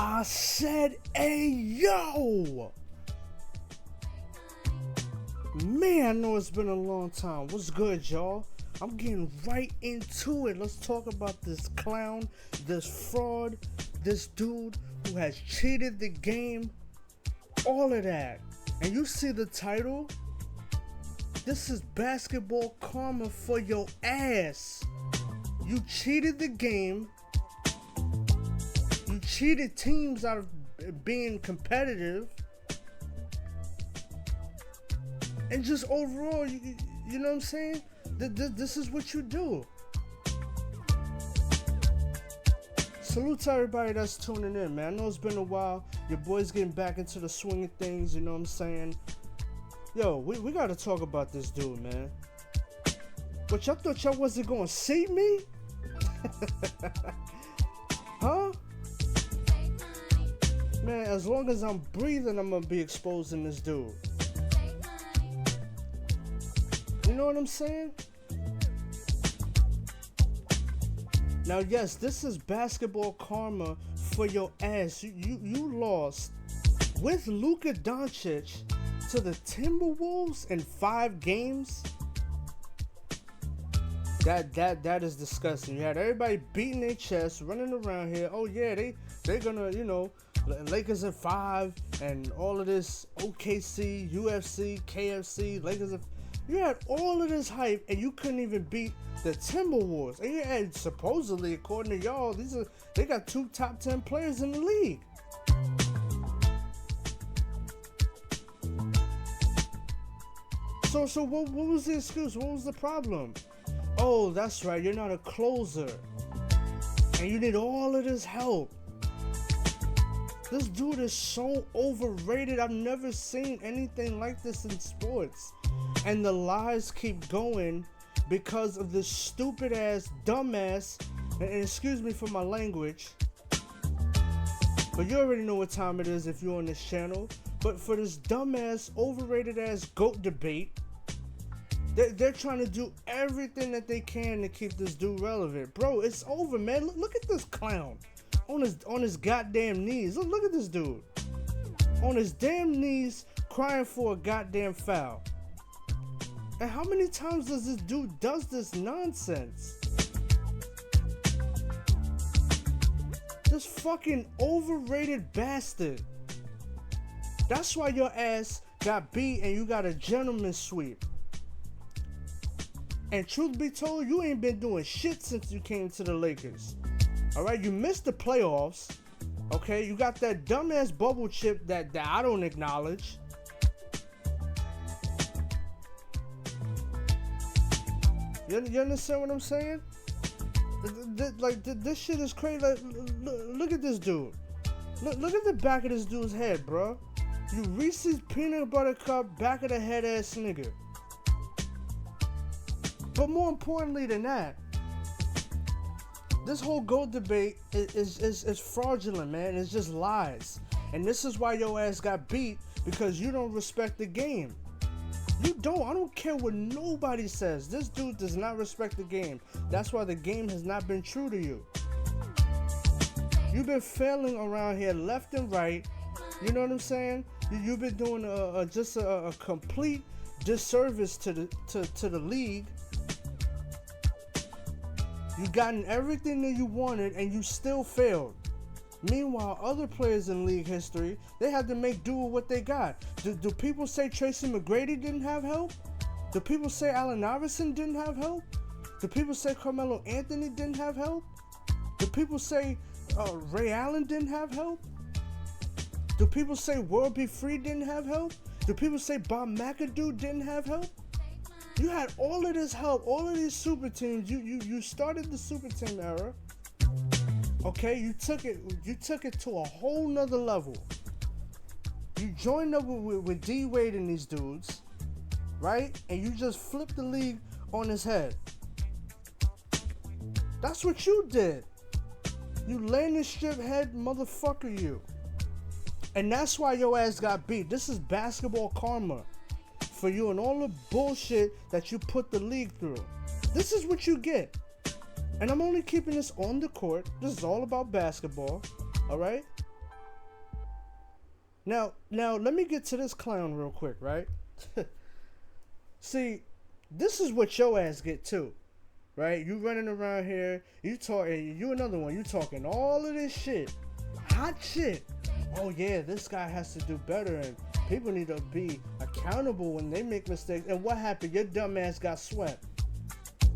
I said, hey, yo! Man, I know it's been a long time. What's good, y'all? I'm getting right into it. Let's talk about this clown, this fraud, this dude who has cheated the game, all of that. And you see the title? This is basketball karma for your ass. You cheated the game. You cheated teams out of being competitive. And just overall, you know what I'm saying? This is what you do. Salute to everybody that's tuning in, man. I know it's been a while. Your boy's getting back into the swing of things, you know what I'm saying? Yo, we gotta talk about this dude, man. But y'all thought y'all wasn't gonna see me? Huh? Man, as long as I'm breathing, I'm gonna be exposing this dude. You know what I'm saying? Now, yes, this is basketball karma for your ass. You lost with Luka Doncic to the Timberwolves in 5 games. That is disgusting. You had everybody beating their chest, running around here. Oh yeah, they're gonna, you know, Lakers in 5 and all of this OKC, UFC, KFC, Lakers in. You had all of this hype and you couldn't even beat the Timberwolves. And you had, supposedly, according to y'all, they got 2 top 10 players in the league. So what was the excuse? What was the problem? Oh, that's right, you're not a closer. And you need all of this help. This dude is so overrated. I've never seen anything like this in sports. And the lies keep going because of this stupid ass, dumbass, and excuse me for my language, but you already know what time it is if you're on this channel. But for this dumbass, overrated ass GOAT debate, they're trying to do everything that they can to keep this dude relevant. Bro, it's over, man. Look at this clown on his goddamn knees. Look at this dude on his damn knees crying for a goddamn foul. And how many times does this dude does this nonsense? This fucking overrated bastard. That's why your ass got beat and you got a gentleman's sweep. And truth be told, you ain't been doing shit since you came to the Lakers. Alright, you missed the playoffs. Okay, you got that dumbass bubble chip that I don't acknowledge. You understand what I'm saying? This shit is crazy. Like, look at this dude. Look at the back of this dude's head, bro. You Reese's peanut butter cup back of the head ass nigga. But more importantly than that, this whole GOAT debate is fraudulent, man. It's just lies. And this is why your ass got beat, because you don't respect the game. You don't. I don't care what nobody says. This dude does not respect the game. That's why the game has not been true to you. You've been failing around here left and right. You know what I'm saying? You've been doing just a complete disservice to the league. You've gotten everything that you wanted and you still failed. Meanwhile, other players in league history, they had to make do with what they got. Do people say Tracy McGrady didn't have help? Do people say Allen Iverson didn't have help? Do people say Carmelo Anthony didn't have help? Do people say Ray Allen didn't have help? Do people say World B. Free didn't have help? Do people say Bob McAdoo didn't have help? You had all of this help, all of these super teams. You started the super team era. Okay, you took it to a whole nother level. You joined up with D Wade and these dudes, right? And you just flipped the league on his head. That's what you did. You landing strip head motherfucker, you. And that's why your ass got beat. This is basketball karma for you and all the bullshit that you put the league through. This is what you get. And I'm only keeping this on the court. This is all about basketball. Alright? Now let me get to this clown real quick, right? See, this is what your ass get too, right? You running around here, you talking, you another one, you talking all of this shit, hot shit. Oh yeah, this guy has to do better, and people need to be accountable when they make mistakes. And what happened? Your dumb ass got swept.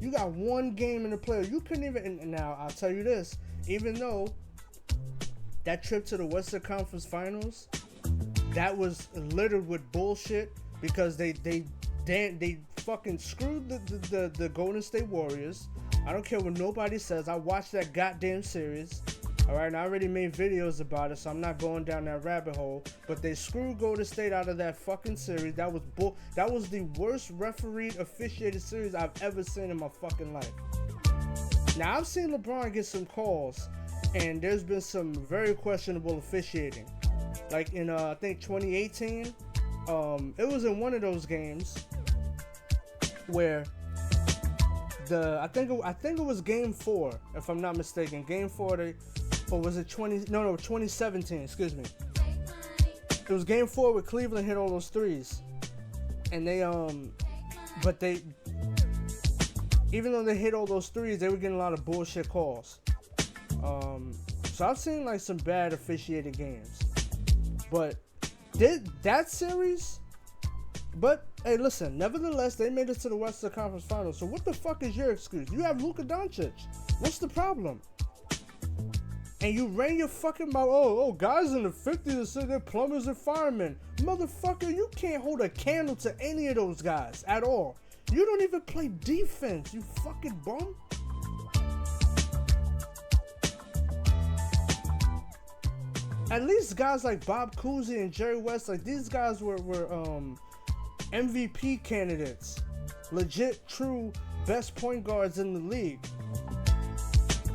You got one game in the playoffs. You couldn't even. And now I'll tell you this: even though that trip to the Western Conference Finals, that was littered with bullshit because they fucking screwed the Golden State Warriors. I don't care what nobody says. I watched that goddamn series. Alright, and I already made videos about it, so I'm not going down that rabbit hole. But they screwed Golden State out of that fucking series. That was the worst refereed officiated series I've ever seen in my fucking life. Now I've seen LeBron get some calls, and there's been some very questionable officiating. Like in I think 2018, it was in one of those games where I think it was Game 4, if I'm not mistaken. Game 4, or was it 2017? Excuse me. It was Game 4 where Cleveland hit all those threes, and they even though they hit all those threes, they were getting a lot of bullshit calls. So I've seen like some bad officiated games, but that series. But hey, listen. Nevertheless, they made it to the Western Conference Finals. So what the fuck is your excuse? You have Luka Doncic. What's the problem? And you ran your fucking mouth. Oh, guys in the 50s that say they're plumbers and firemen. Motherfucker, you can't hold a candle to any of those guys at all. You don't even play defense, you fucking bum. At least guys like Bob Cousy and Jerry West, like these guys were MVP candidates. Legit, true, best point guards in the league.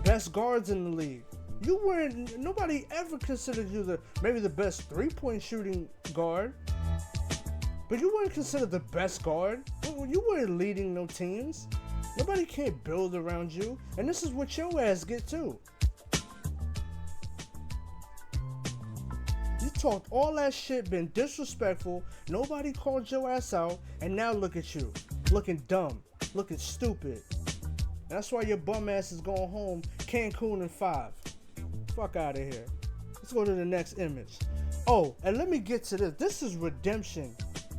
Best guards in the league. You weren't, nobody ever considered you maybe the best 3-point shooting guard. But you weren't considered the best guard. You weren't leading no teams. Nobody can't build around you. And this is what your ass get too. You talked all that shit, been disrespectful. Nobody called your ass out. And now look at you. Looking dumb. Looking stupid. That's why your bum ass is going home. Cancun in 5. Fuck out of here. Let's go to the next image. Oh, and let me get to this. This is redemption.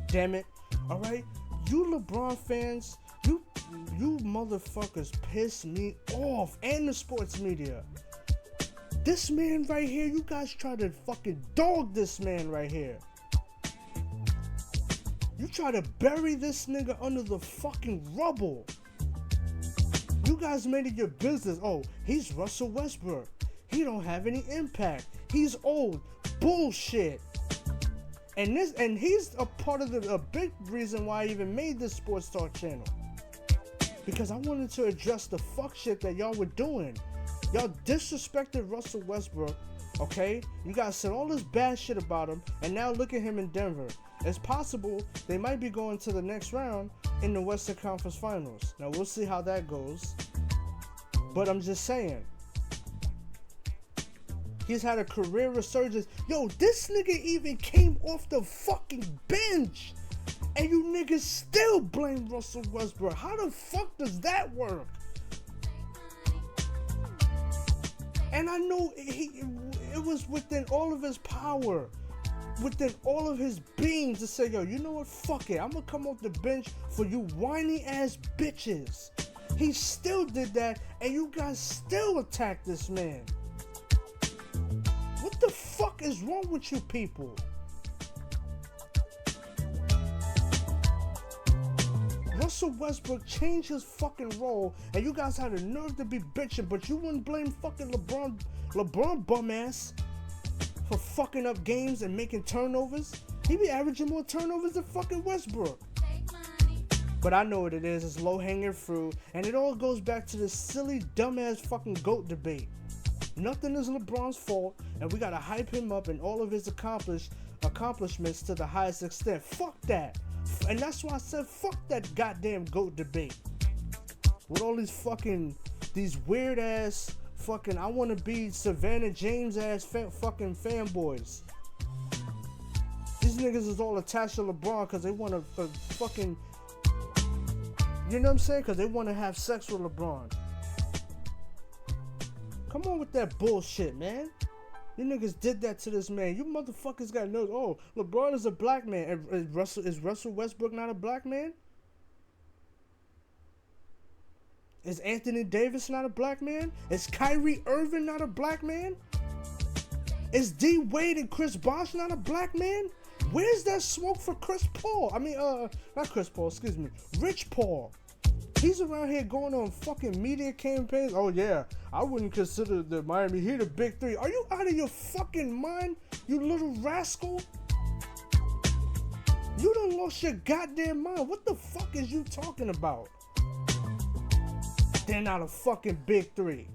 Damn it. Alright? You LeBron fans, you motherfuckers piss me off. And the sports media. This man right here, you guys try to fucking dog this man right here. You try to bury this nigga under the fucking rubble. You guys made it your business. Oh, he's Russell Westbrook. He don't have any impact. He's old. Bullshit. And he's a part of a big reason why I even made this Sports Talk channel. Because I wanted to address the fuck shit that y'all were doing. Y'all disrespected Russell Westbrook, okay? You guys said all this bad shit about him, and now look at him in Denver. It's possible they might be going to the next round in the Western Conference Finals. Now we'll see how that goes. But I'm just saying. He's had a career resurgence. Yo, this nigga even came off the fucking bench. And you niggas still blame Russell Westbrook. How the fuck does that work? And I know it was within all of his power, within all of his being to say, yo, you know what? Fuck it. I'm going to come off the bench for you whiny ass bitches. He still did that, and you guys still attack this man. What the fuck is wrong with you people? Russell Westbrook changed his fucking role, and you guys had the nerve to be bitching, but you wouldn't blame fucking LeBron bum ass for fucking up games and making turnovers. He be averaging more turnovers than fucking Westbrook. But I know what it is. It's low hanging fruit, and it all goes back to this silly dumbass fucking GOAT debate. Nothing is LeBron's fault, and we gotta hype him up and all of his accomplishments to the highest extent. Fuck that. And that's why I said fuck that goddamn GOAT debate. With all these weird ass fucking I wanna be Savannah James ass fucking fanboys. niggas is all attached to LeBron because they want to fucking, you know what I'm saying? Because they want to have sex with LeBron. Come on with that bullshit, man. You niggas did that to this man. You motherfuckers got no. Oh, LeBron is a black man. Is Russell Westbrook not a black man? Is Anthony Davis not a black man? Is Kyrie Irving not a black man? Is D Wade and Chris Bosh not a black man? Where's that smoke for Chris Paul? I mean, not Chris Paul, excuse me. Rich Paul. He's around here going on fucking media campaigns. Oh yeah, I wouldn't consider the Miami Heat a big three. Are you out of your fucking mind, you little rascal? You done lost your goddamn mind. What the fuck is you talking about? They're not a fucking big three.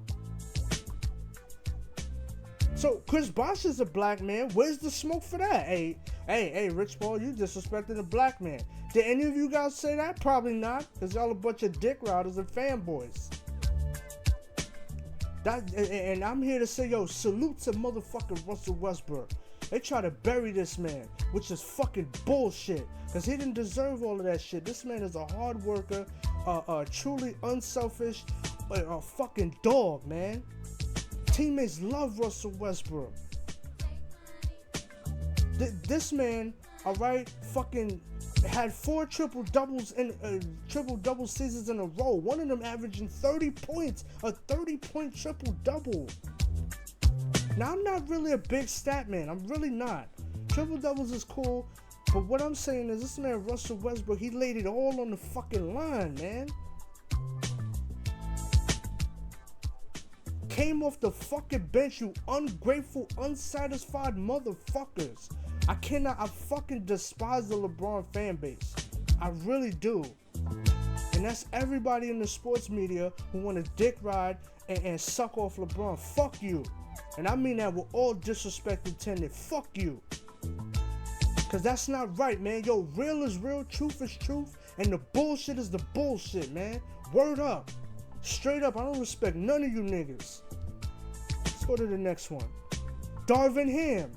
So Chris Bosh is a black man. Where's the smoke for that? Hey, Rich Paul, you disrespecting a black man. Did any of you guys say that? Probably not, because y'all a bunch of dick riders and fanboys. And I'm here to say, yo, salute to motherfucking Russell Westbrook. They try to bury this man, which is fucking bullshit, because he didn't deserve all of that shit. This man is a hard worker, a truly unselfish, a fucking dog, man. Teammates love Russell Westbrook. This man, alright, fucking had 4 triple-double seasons in a row. One of them averaging 30 points, a 30-point triple-double. Now, I'm not really a big stat man. I'm really not. Triple-doubles is cool, but what I'm saying is this man, Russell Westbrook, he laid it all on the fucking line, man. Came off the fucking bench, you ungrateful, unsatisfied motherfuckers. I fucking despise the LeBron fan base. I really do. And that's everybody in the sports media who want to dick ride and suck off LeBron. Fuck you. And I mean that with all disrespect intended. Fuck you. Because that's not right, man. Yo, real is real, truth is truth, and the bullshit is the bullshit, man. Word up. Straight up, I don't respect none of you niggas. Let's go to the next one. Darvin Ham.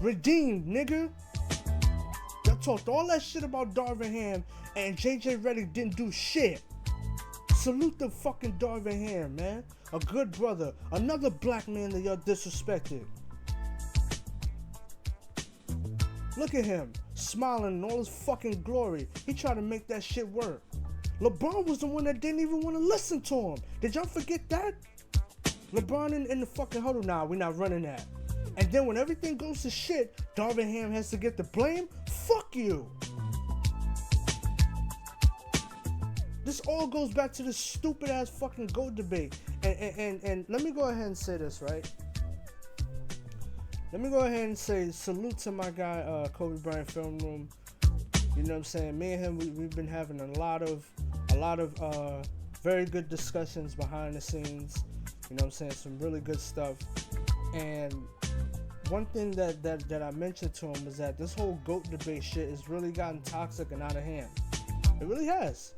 Redeemed, nigga. Y'all talked all that shit about Darvin Ham, and JJ Redick didn't do shit. Salute the fucking Darvin Ham, man. A good brother. Another black man that y'all disrespected. Look at him, smiling in all his fucking glory. He tried to make that shit work. LeBron was the one that didn't even want to listen to him. Did y'all forget that? LeBron in the fucking huddle. Nah, we're not running that. And then when everything goes to shit, Darvin Ham has to get the blame? Fuck you. This all goes back to this stupid ass fucking GOAT debate. And let me go ahead and say this, right? Let me go ahead and say salute to my guy, Kobe Bryant Film Room. You know what I'm saying? Me and him, we've been having a lot of very good discussions behind the scenes. You know what I'm saying? Some really good stuff. And one thing that I mentioned to him was that this whole GOAT debate shit has really gotten toxic and out of hand. It really has.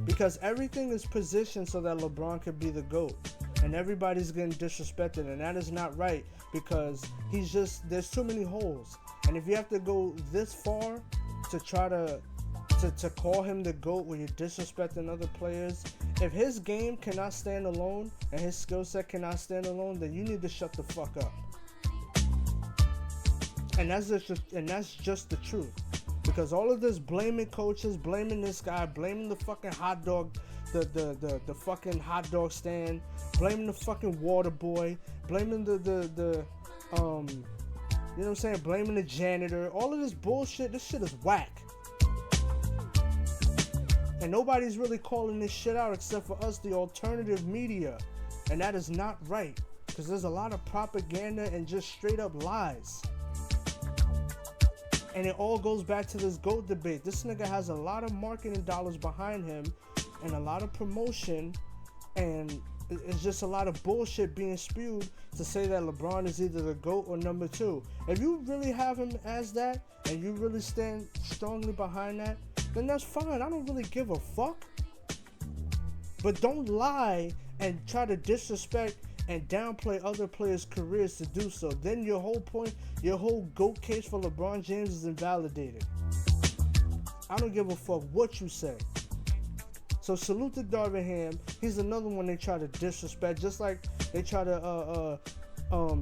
Because everything is positioned so that LeBron could be the GOAT. And everybody's getting disrespected. And that is not right. Because there's too many holes. And if you have to go this far to try to call him the GOAT when you're disrespecting other players, if his game cannot stand alone and his skill set cannot stand alone, then you need to shut the fuck up. And that's just the truth. Because all of this blaming coaches, blaming this guy, blaming the fucking hot dog, the fucking hot dog stand, blaming the fucking water boy, blaming the you know what I'm saying, blaming the janitor, all of this bullshit, this shit is whack. And nobody's really calling this shit out except for us, the alternative media. And that is not right. Because there's a lot of propaganda and just straight up lies. And it all goes back to this GOAT debate. This nigga has a lot of marketing dollars behind him and a lot of promotion, and it's just a lot of bullshit being spewed to say that LeBron is either the GOAT or number 2. If you really have him as that and you really stand strongly behind that, then that's fine. I don't really give a fuck. But don't lie and try to disrespect and downplay other players' careers to do so, then your whole point, your whole GOAT case for LeBron James is invalidated. I don't give a fuck what you say. So salute to Darvin Ham. He's another one they try to disrespect, just like they try to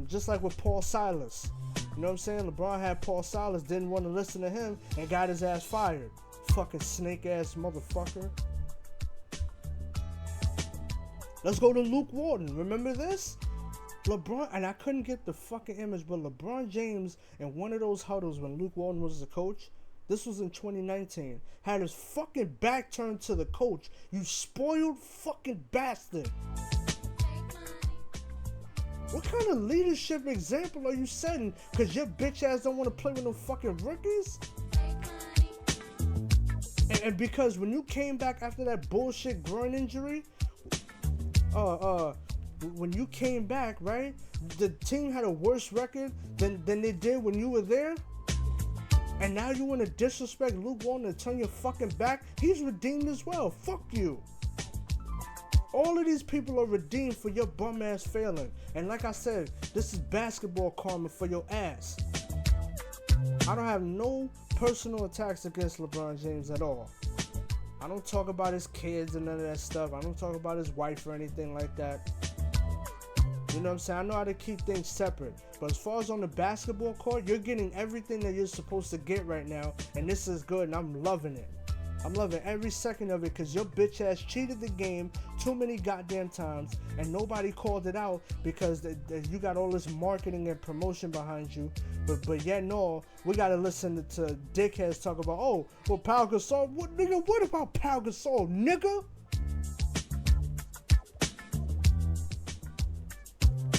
just like with Paul Silas. You know what I'm saying? LeBron had Paul Silas, didn't want to listen to him, and got his ass fired. Fucking snake ass motherfucker. Let's go to Luke Walton. Remember this? LeBron, and I couldn't get the fucking image, but LeBron James in one of those huddles when Luke Walton was the coach, this was in 2019, had his fucking back turned to the coach. You spoiled fucking bastard. What kind of leadership example are you setting? Because your bitch ass don't want to play with no fucking rookies? And because when you came back after that bullshit groin injury, when you came back, right, the team had a worse record than they did when you were there? And now you want to disrespect Luke Walton and turn your fucking back? He's redeemed as well. Fuck you. All of these people are redeemed for your bum ass failing. And like I said, this is basketball karma for your ass. I don't have no personal attacks against LeBron James at all. I don't talk about his kids and none of that stuff. I don't talk about his wife or anything like that. You know what I'm saying? I know how to keep things separate. But as far as on the basketball court, you're getting everything that you're supposed to get right now. And this is good, and I'm loving it. I'm loving every second of it because your bitch ass cheated the game too many goddamn times and nobody called it out because you got all this marketing and promotion behind you. But yet no, we gotta listen to dickheads talk about, oh, well, Pau Gasol. What, nigga, what about Pau Gasol, nigga?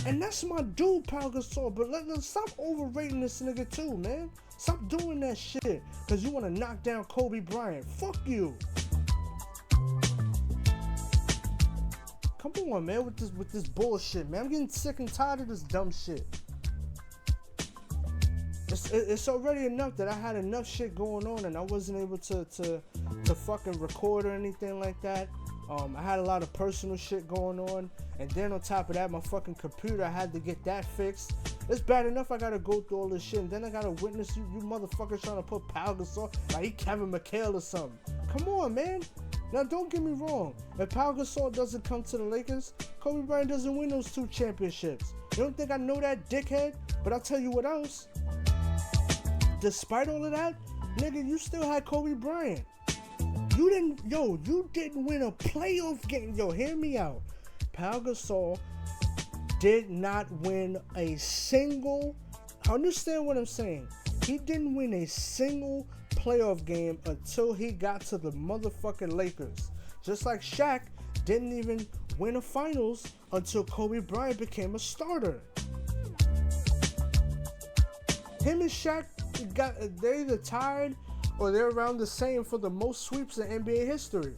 And that's my dude, Pau Gasol. But let's stop overrating this nigga too, man. Stop doing that shit because you want to knock down Kobe Bryant. Fuck you. Come on, man, with this bullshit, man. I'm getting sick and tired of this dumb shit. It's already enough that I had enough shit going on and I wasn't able to fucking record or anything like that. I had a lot of personal shit going on, and then on top of that, my fucking computer, I had to get that fixed. It's bad enough I gotta go through all this shit, and then I gotta witness you motherfuckers trying to put Pau Gasol like he Kevin McHale or something. Come on, man. Now don't get me wrong. If Pau Gasol doesn't come to the Lakers, Kobe Bryant doesn't win those 2 championships. You don't think I know that, dickhead? But I'll tell you what else. Despite all of that, nigga, you still had Kobe Bryant. You didn't win a playoff game. Yo, hear me out. Pau Gasol did not win a single, understand what I'm saying? He didn't win a single playoff game until he got to the motherfucking Lakers. Just like Shaq didn't even win a finals until Kobe Bryant became a starter. Him and Shaq they're either tied or they're around the same for the most sweeps in NBA history.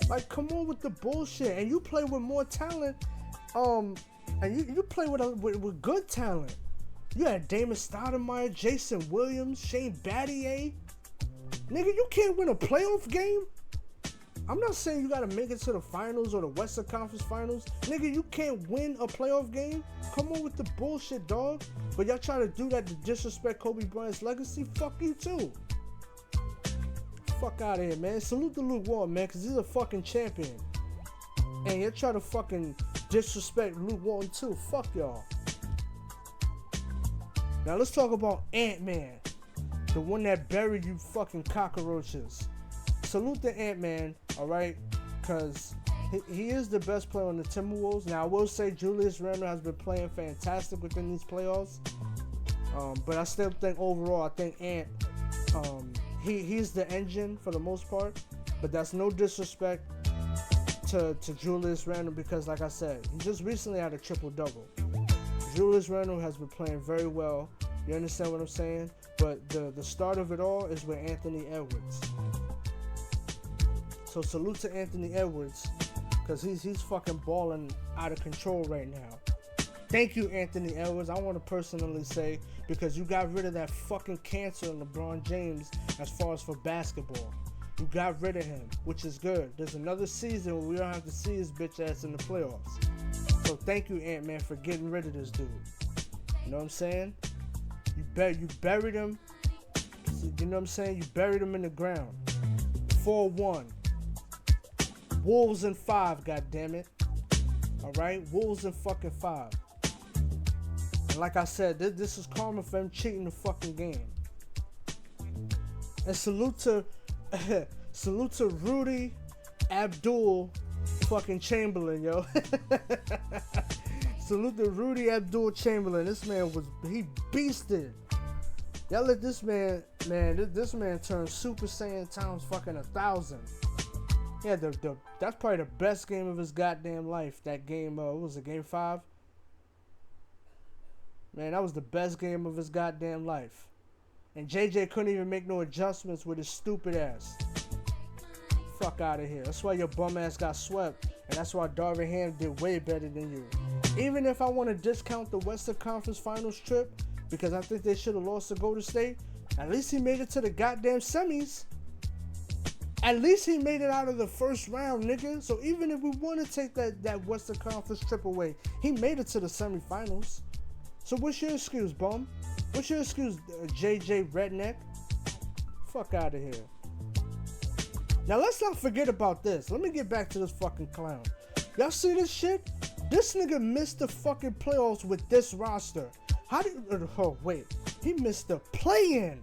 Like, come on with the bullshit. And you play with more talent, and you play with good talent. You had Damon Stoudemire, Jason Williams, Shane Battier. Nigga, you can't win a playoff game? I'm not saying you gotta make it to the finals or the Western Conference Finals. Nigga, you can't win a playoff game? Come on with the bullshit, dog. But y'all try to do that to disrespect Kobe Bryant's legacy? Fuck you too. Fuck out of here, man. Salute to Luke Walton, man, because he's a fucking champion. And you're trying to fucking disrespect Luke Walton too. Fuck y'all. Now let's talk about Ant-Man. The one that buried you fucking cockroaches. Salute to Ant-Man, alright? Because he is the best player on the Timberwolves. Now I will say Julius Randle has been playing fantastic within these playoffs. But I still think overall, I think Ant, he's the engine for the most part. But that's no disrespect to Julius Randle because, like I said, he just recently had a triple-double. Julius Randle has been playing very well. You understand what I'm saying? But the start of it all is with Anthony Edwards. So salute to Anthony Edwards because he's fucking balling out of control right now. Thank you, Anthony Edwards. I want to personally say because you got rid of that fucking cancer in LeBron James as far as for basketball. You got rid of him, which is good. There's another season where we don't have to see his bitch ass in the playoffs. So thank you, Ant-Man, for getting rid of this dude. You know what I'm saying? You buried him. You know what I'm saying? You buried him in the ground. 4-1. Wolves in 5, goddammit. Alright? Wolves in fucking 5. And like I said, this is karma for him cheating the fucking game. And salute to Rudy Abdul fucking Chamberlain, yo. Salute to Rudy Abdul Chamberlain. This man he beasted. Y'all let this man turn Super Saiyan times fucking 1,000. Yeah, that's probably the best game of his goddamn life. That game, what was it, game 5? Man, that was the best game of his goddamn life. And JJ couldn't even make no adjustments with his stupid ass. Fuck out of here. That's why your bum ass got swept. And that's why Darvin Ham did way better than you. Even if I want to discount the Western Conference Finals trip, because I think they should have lost to Golden State, at least he made it to the goddamn semis. At least he made it out of the first round, nigga. So even if we want to take that Western Conference trip away, he made it to the semifinals. So what's your excuse, bum? What's your excuse, JJ Redneck? Fuck out of here. Now let's not forget about this. Let me get back to this fucking clown. Y'all see this shit? This nigga missed the fucking playoffs with this roster. How do you, oh wait, he missed the play-in.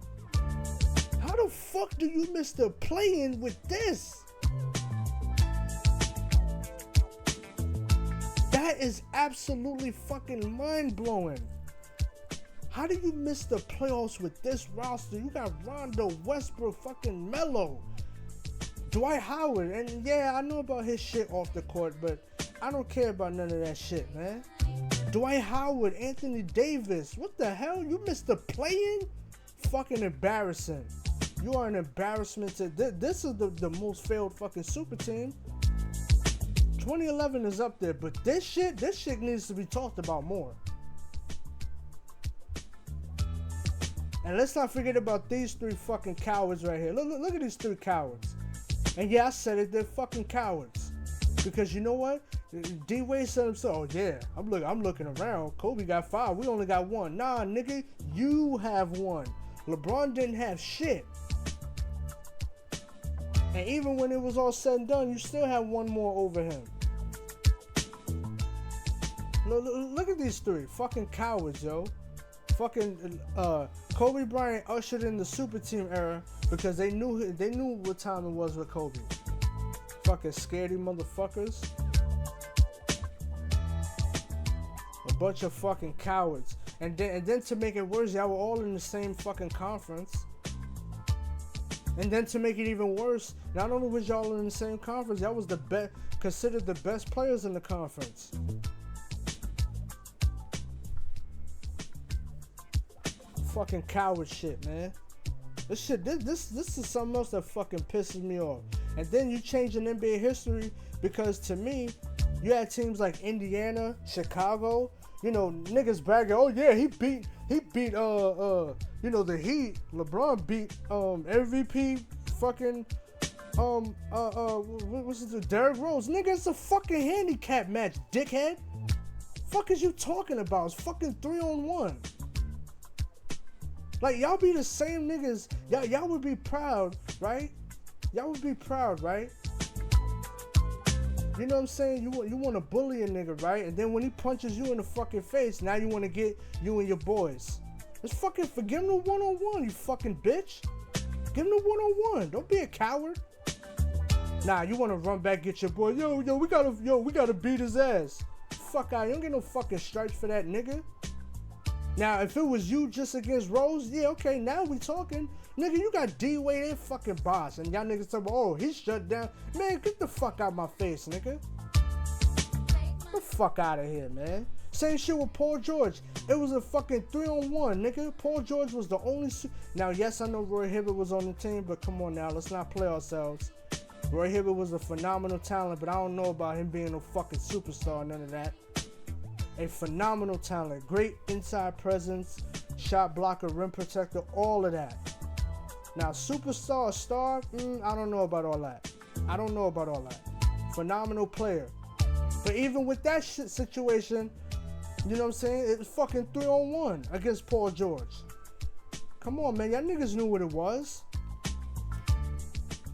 How the fuck do you miss the play-in with this? That is absolutely fucking mind-blowing. How do you miss the playoffs with this roster? You got Rondo, Westbrook, fucking Melo, Dwight Howard, and yeah, I know about his shit off the court, but I don't care about none of that shit, man. Dwight Howard, Anthony Davis, what the hell? You missed the play-in? Fucking embarrassing. You are an embarrassment to this is the most failed fucking super team. 2011 is up there, but this shit needs to be talked about more. And let's not forget about these 3 fucking cowards right here. Look at these 3 cowards. And yeah, I said it, they're fucking cowards. Because you know what? D-Wade said himself, oh yeah, I'm looking around. Kobe got 5, we only got 1. Nah, nigga, you have 1. LeBron didn't have shit. And even when it was all said and done, you still have 1 more over him. Look at these 3 fucking cowards, yo. Fucking Kobe Bryant ushered in the super team era because they knew what time it was with Kobe. Fucking scaredy motherfuckers. A bunch of fucking cowards. And then to make it worse, y'all were all in the same fucking conference. And then to make it even worse, not only was y'all in the same conference, y'all was considered the best players in the conference. Fucking coward shit, man. This is something else that fucking pisses me off. And then you change in NBA history because to me, you had teams like Indiana, Chicago, you know, niggas bragging, oh yeah, he beat you know, the Heat. LeBron beat MVP fucking what's it, Derrick Rose. Nigga, it's a fucking handicap match, dickhead. Fuck is you talking about? It's fucking 3-on-1. Like, y'all be the same niggas. Y'all would be proud, right? Y'all would be proud, right? You know what I'm saying? You want to bully a nigga, right? And then when he punches you in the fucking face, now you want to get you and your boys. Just fucking give him the 1-on-1, you fucking bitch. Give him the 1-on-1. Don't be a coward. Nah, you want to run back, get your boy. Yo, we gotta beat his ass. Fuck out. You don't get no fucking stripes for that nigga. Now, if it was you just against Rose, yeah, okay, now we talking. Nigga, you got D-Wade and fucking Boss, and y'all niggas talking about, oh, he's shut down. Man, get the fuck out my face, nigga. Get the fuck out of here, man. Same shit with Paul George. It was a fucking 3-on-1, nigga. Paul George was the only... Now, yes, I know Roy Hibbert was on the team, but come on now, let's not play ourselves. Roy Hibbert was a phenomenal talent, but I don't know about him being no fucking superstar, none of that. A phenomenal talent, great inside presence, shot blocker, rim protector, all of that. Now, superstar, star, I don't know about all that. I don't know about all that. Phenomenal player. But even with that shit situation, you know what I'm saying? It was fucking 3-on-1 against Paul George. Come on, man. Y'all niggas knew what it was.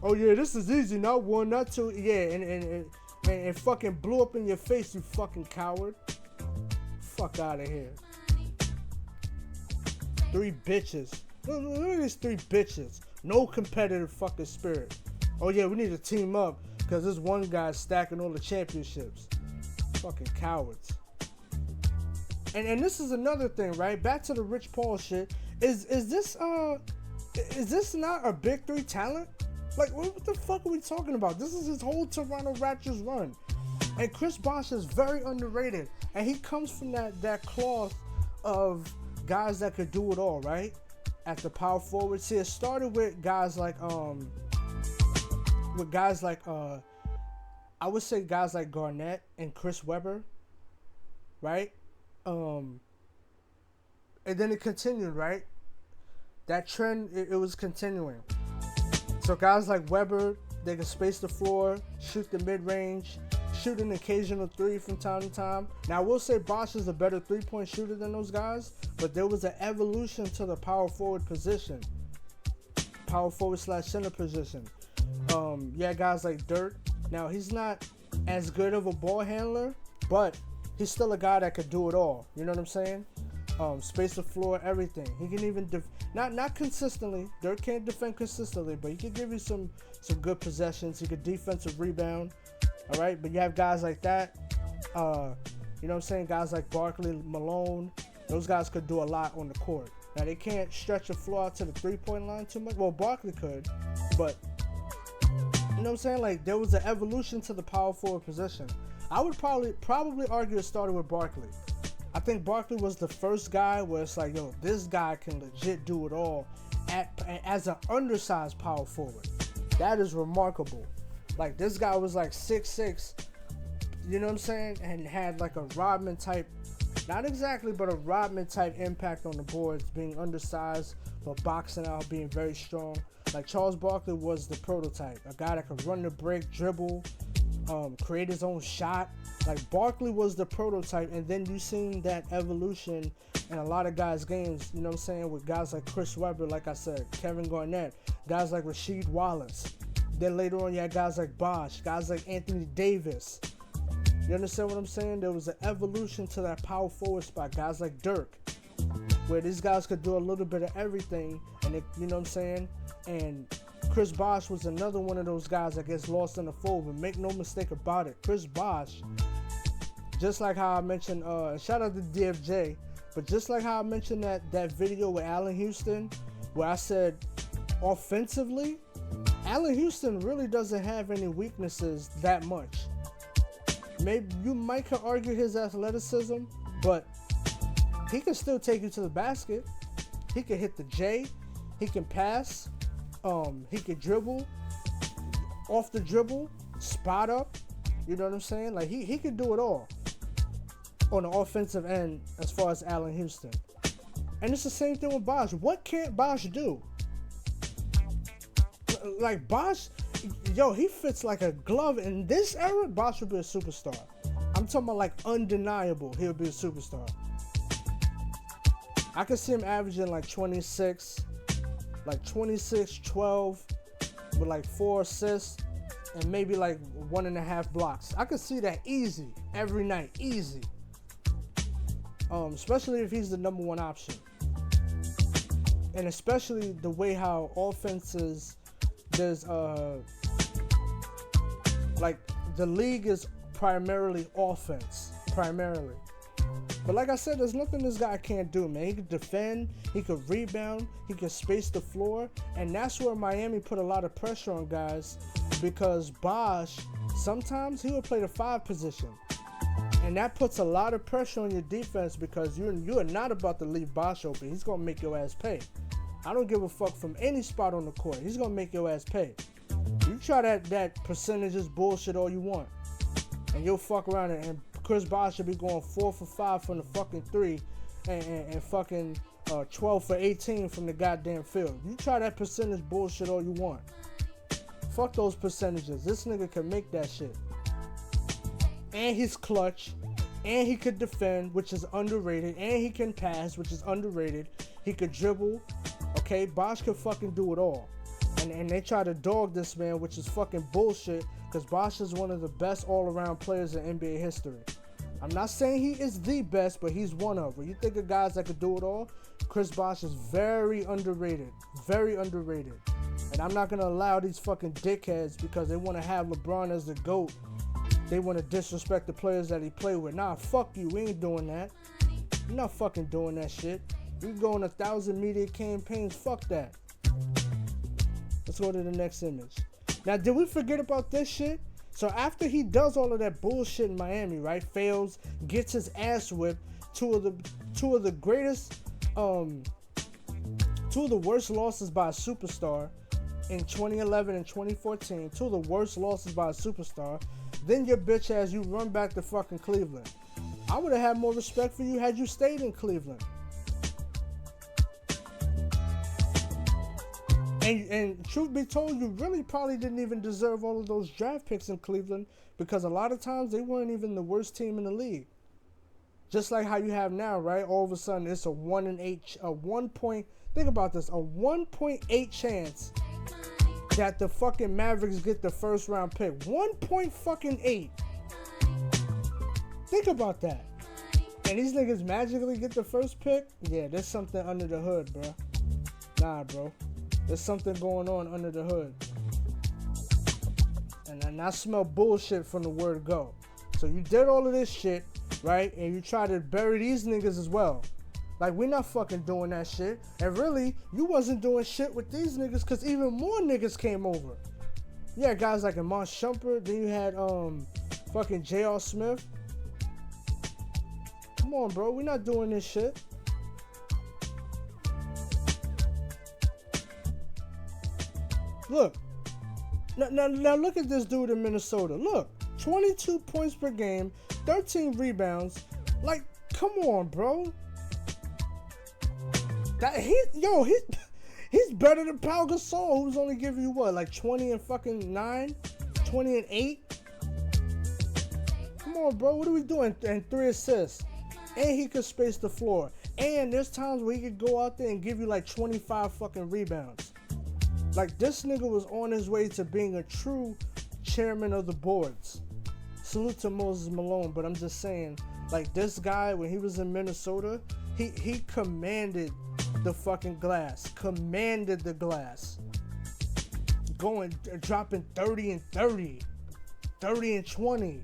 Oh, yeah, this is easy. Not one, not two. Yeah, and fucking blew up in your face, you fucking coward. Fuck out of here. 3 bitches. Look at these 3 bitches. No competitive fucking spirit. Oh, yeah, we need to team up because this one guy's stacking all the championships. Fucking cowards. And this is another thing, right? Back to the Rich Paul shit. Is this not a Big 3 talent? Like, what the fuck are we talking about? This is his whole Toronto Raptors run. And Chris Bosh is very underrated. And he comes from that cloth of guys that could do it all, right? At the power forward. See, it started with guys like I would say guys like Garnett and Chris Webber, right? And then it continued, right? That trend, it was continuing. So guys like Webber, they can space the floor, shoot the mid-range, shoot an occasional 3 from time to time. Now, I will say Bosh is a better 3-point shooter than those guys, but there was an evolution to the power forward position. Power forward / center position. You had guys like Dirk. Now, he's not as good of a ball handler, but he's still a guy that could do it all. You know what I'm saying? Space the floor, everything. He can even not consistently. Dirk can't defend consistently, but he can give you some good possessions. He could defensive rebound. All right, but you have guys like that. You know what I'm saying? Guys like Barkley, Malone. Those guys could do a lot on the court. Now they can't stretch the floor out to the 3-point line too much. Well, Barkley could, but you know what I'm saying? Like, there was an evolution to the power forward position. I would probably argue it started with Barkley. I think Barkley was the first guy where it's like, yo, this guy can legit do it all as an undersized power forward. That is remarkable. Like, this guy was like 6'6", you know what I'm saying? And had like a Rodman type, not exactly, but a Rodman type impact on the boards, being undersized, but boxing out, being very strong. Like, Charles Barkley was the prototype, a guy that could run the break, dribble, create his own shot. Like, Barkley was the prototype, and then you seen that evolution in a lot of guys' games, you know what I'm saying, with guys like Chris Webber, like I said, Kevin Garnett, guys like Rasheed Wallace. Then later on, you had guys like Bosh, guys like Anthony Davis. You understand what I'm saying? There was an evolution to that power forward spot, guys like Dirk, where these guys could do a little bit of everything, and it, you know what I'm saying? And Chris Bosh was another one of those guys that gets lost in the fold, but make no mistake about it, Chris Bosh, just like how I mentioned, shout out to DFJ, but just like how I mentioned that video with Allen Houston, where I said offensively, Allen Houston really doesn't have any weaknesses that much. Maybe you might could argue his athleticism, but he can still take you to the basket. He can hit the J, he can pass, he can dribble, off the dribble, spot up, you know what I'm saying? Like, he can do it all on the offensive end as far as Allen Houston. And it's the same thing with Bosh. What can't Bosh do? Like, Bosh, yo, he fits like a glove. In this era, Bosh would be a superstar. I'm talking about, like, undeniable, he'll be a superstar. I could see him averaging like 26, 12, with like 4 assists and maybe like 1.5 blocks. I could see that easy, every night, easy. Especially if he's the number 1 option. And especially the way how offenses, there's like, the league is primarily offense, primarily. But like I said, there's nothing this guy can't do, man. He can defend, he could rebound, he can space the floor, and that's where Miami put a lot of pressure on guys, because Bosh, sometimes he will play the 5 position. And that puts a lot of pressure on your defense, because you are not about to leave Bosh open. He's going to make your ass pay. I don't give a fuck from any spot on the court. He's going to make your ass pay. You try that percentages bullshit all you want, and you'll fuck around and Chris Bosh should be going 4 for 5 from the fucking 3 and fucking 12 for 18 from the goddamn field. You try that percentage bullshit all you want. Fuck those percentages. This nigga can make that shit. And he's clutch. And he could defend, which is underrated. And he can pass, which is underrated. He could dribble. Okay, Bosh could fucking do it all. And they try to dog this man, which is fucking bullshit, because Bosh is one of the best all-around players in NBA history. I'm not saying he is the best, but he's one of. When you think of guys that could do it all, Chris Bosh is very underrated. Very underrated. And I'm not going to allow these fucking dickheads, because they want to have LeBron as the GOAT, they want to disrespect the players that he played with. Nah, fuck you. We ain't doing that. We're not fucking doing that shit. We can go on 1,000 media campaigns. Fuck that. Let's go to the next image. Now, did we forget about this shit? So after he does all of that bullshit in Miami, right? Fails, gets his ass whipped. Two of the greatest, two of the worst losses by a superstar in 2011 and 2014. Two of the worst losses by a superstar. Then your bitch ass, you run back to fucking Cleveland. I would have had more respect for you had you stayed in Cleveland. And truth be told, you really probably didn't even deserve all of those draft picks in Cleveland, because a lot of times they weren't even the worst team in the league. Just like how you have now, right? All of a sudden it's a 1.8 chance that the fucking Mavericks get the first round pick. 1.8. Think about that. And these niggas magically get the first pick? Yeah, there's something under the hood, bro. Nah, bro. There's something going on under the hood. And I smell bullshit from the word go. So you did all of this shit, right? And you try to bury these niggas as well. Like, we're not fucking doing that shit. And really, you wasn't doing shit with these niggas, because even more niggas came over. You had guys like Iman Shumpert. Then you had fucking J.R. Smith. Come on, bro. We're not doing this shit. Look. Now look at this dude in Minnesota. Look. 22 points per game. 13 rebounds. Like, come on, bro. He's better than Pau Gasol, who's only giving you what, like 20 and fucking 9, 20 and 8. Come on, bro. What are we doing? And 3 assists, and he could space the floor. And there's times where he could go out there and give you like 25 fucking rebounds. Like, this nigga was on his way to being a true chairman of the boards. Salute to Moses Malone, but I'm just saying, like, this guy, when he was in Minnesota, he commanded the fucking glass. Commanded the glass. Dropping 30 and 30. 30 and 20. And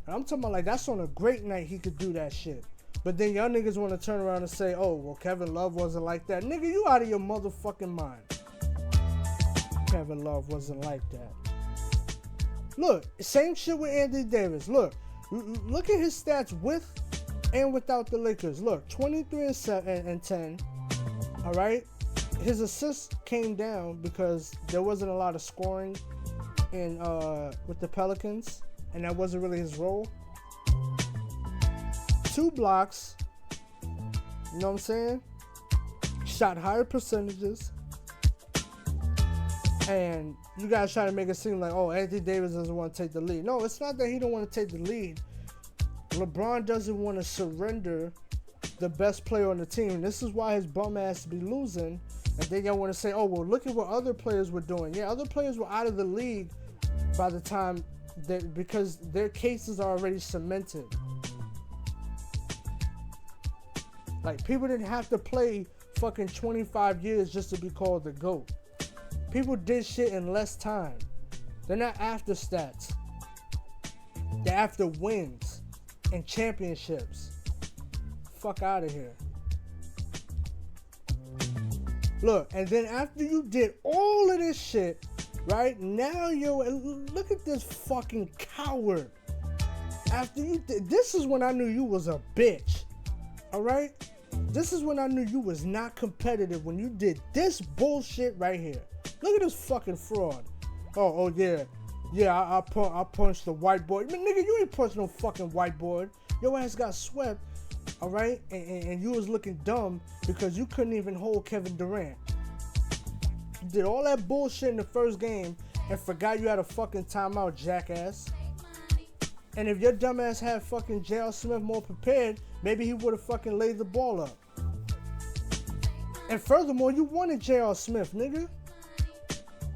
I'm talking about, like, that's on a great night he could do that shit. But then y'all niggas want to turn around and say, oh, well, Kevin Love wasn't like that. Nigga, you out of your motherfucking mind. Kevin Love wasn't like that. Look, same shit with Anthony Davis. Look at his stats with and without the Lakers. Look, 23 and 10. All right, his assists came down because there wasn't a lot of scoring in with the Pelicans, and that wasn't really his role. 2 blocks. You know what I'm saying? Shot higher percentages. And you guys try to make it seem like, oh, Anthony Davis doesn't want to take the lead. No, it's not that he don't want to take the lead. LeBron doesn't want to surrender the best player on the team. This is why his bum ass be losing. And then y'all want to say, oh, well, look at what other players were doing. Yeah, other players were out of the league by the time because their cases are already cemented. Like, people didn't have to play fucking 25 years just to be called the GOAT. People did shit in less time. They're not after stats. They're after wins and championships. Fuck out of here. Look, and then after you did all of this shit, right? Now look at this fucking coward. After you did, this is when I knew you was a bitch. All right? This is when I knew you was not competitive, when you did this bullshit right here. Look at this fucking fraud. Oh yeah. Yeah, I punched the whiteboard. Man, nigga, you ain't punched no fucking whiteboard. Your ass got swept all right, and you was looking dumb because you couldn't even hold Kevin Durant. You did all that bullshit in the first game and forgot you had a fucking timeout, jackass. And if your dumbass had fucking J.R. Smith more prepared, maybe he would have fucking laid the ball up. And furthermore, you wanted J.R. Smith, nigga.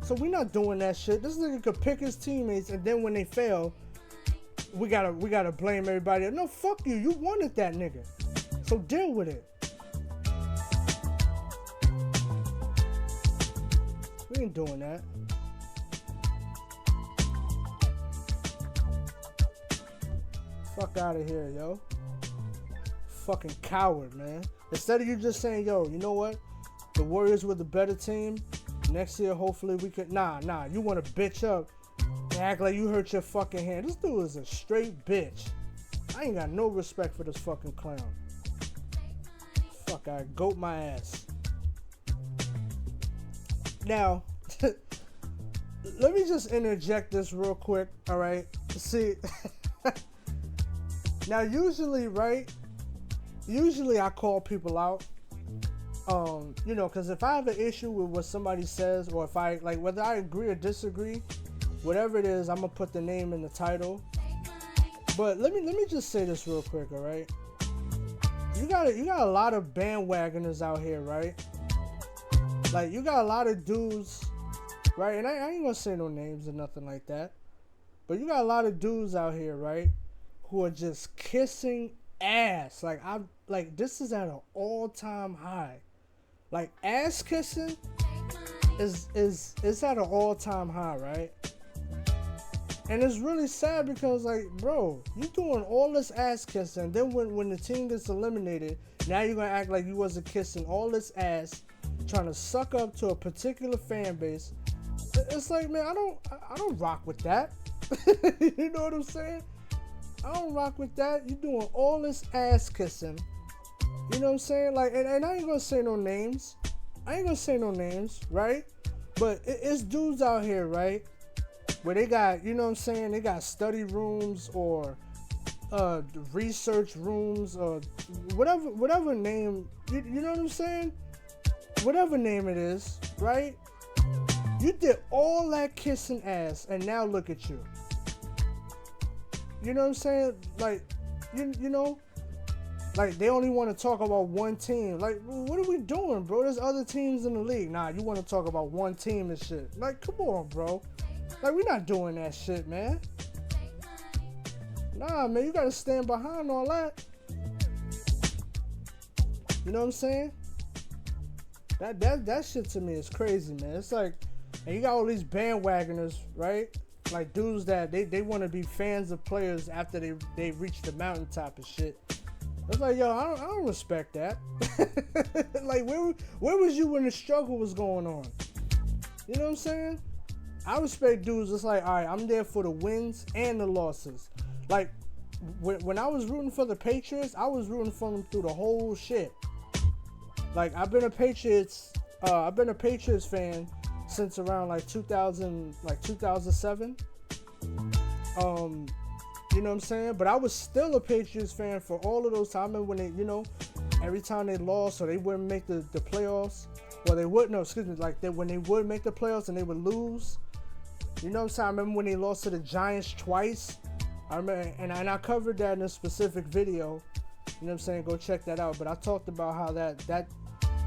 So we not doing that shit. This nigga could pick his teammates, and then when they fail, we gotta blame everybody. No, fuck you. You wanted that nigga. So deal with it. We ain't doing that. Fuck out of here, yo. Fucking coward, man. Instead of you just saying, yo, you know what? The Warriors were the better team. Next year, hopefully we could. Nah. You want to bitch up and act like you hurt your fucking hand. This dude is a straight bitch. I ain't got no respect for this fucking clown. Fuck, I goat my ass. Now, let me just interject this real quick, all right? See, now usually, right? Usually I call people out, you know, because if I have an issue with what somebody says, or if I, like, whether I agree or disagree, whatever it is, I'm going to put the name in the title. But let me just say this real quick, all right? You got a lot of bandwagoners out here, right? Like, you got a lot of dudes, right? And I ain't going to say no names or nothing like that. But you got a lot of dudes out here, right? Who are just kissing ass. Like this is at an all-time high. Like, ass kissing is at an all-time high, right? And it's really sad because, like, bro, you doing all this ass kissing, then when the team gets eliminated, now you're gonna act like you wasn't kissing all this ass, trying to suck up to a particular fan base. It's like, man, I don't rock with that. You know what I'm saying? I don't rock with that. You doing all this ass kissing. You know what I'm saying? Like, and I ain't gonna say no names. Right? But it's dudes out here, right? Where they got, you know what I'm saying? They got study rooms or research rooms or whatever name. You know what I'm saying? Whatever name it is, right? You did all that kissing ass, and now look at you. You know what I'm saying? Like, you know, like, they only want to talk about one team. Like, what are we doing, bro? There's other teams in the league. Nah, you want to talk about one team and shit. Like, come on, bro. Like, we're not doing that shit, man. Nah, man, you got to stand behind all that. You know what I'm saying? That shit to me is crazy, man. It's like, and you got all these bandwagoners, right? Like, dudes that they want to be fans of players after they reach the mountaintop and shit. It's like, yo, I don't respect that. Like, where was you when the struggle was going on? You know what I'm saying? I respect dudes. It's like, all right, I'm there for the wins and the losses. Like, when I was rooting for the Patriots, I was rooting for them through the whole shit. Like, I've been a Patriots fan since around like 2007. You know what I'm saying? But I was still a Patriots fan for all of those times. I remember when they, you know, every time they lost or they wouldn't make the playoffs, well, they would, no, excuse me, like, when they would make the playoffs and they would lose. You know what I'm saying? I remember when they lost to the Giants twice. I remember, and I covered that in a specific video. You know what I'm saying? Go check that out. But I talked about how that